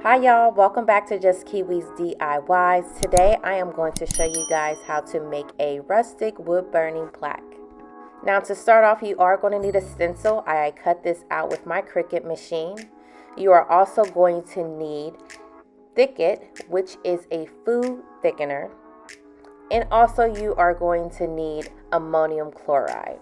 Hi y'all, welcome back to Just Kiwi's DIYs. Today I am going to show you guys how to make a rustic wood burning plaque. Now to start off, you are going to need a stencil. I cut this out with my Cricut machine. You are also going to need Cricut, which is a food thickener. And also you are going to need ammonium chloride.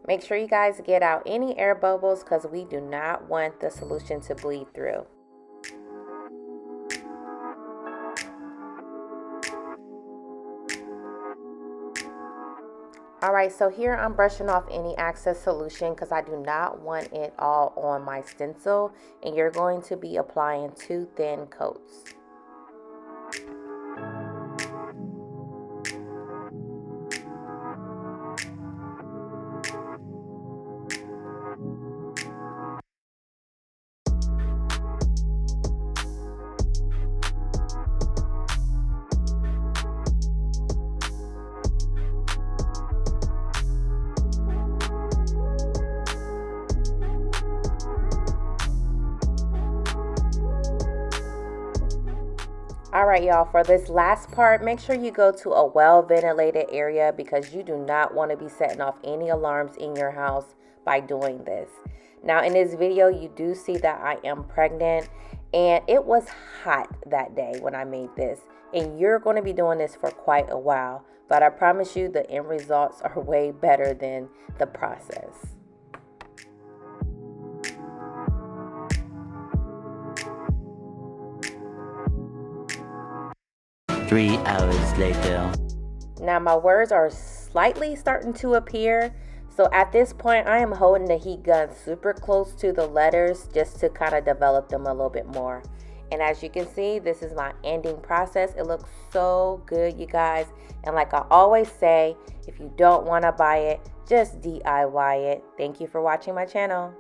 Make sure you guys get out any air bubbles because we do not want the solution to bleed through. Alright, so here I'm brushing off any excess solution because I do not want it all on my stencil, and you're going to be applying 2 thin coats. Alright y'all, for this last part, make sure you go to a well-ventilated area because you do not want to be setting off any alarms in your house by doing this. Now in this video, you do see that I am pregnant and it was hot that day when I made this. And you're going to be doing this for quite a while, but I promise you the end results are way better than the process. Three hours later. Now my words are slightly starting to appear. So at this point, I am holding the heat gun super close to the letters just to kind of develop them a little bit more. And as you can see, this is my ending process. It looks so good, you guys. And like I always say, if you don't want to buy it, just DIY it. Thank you for watching my channel.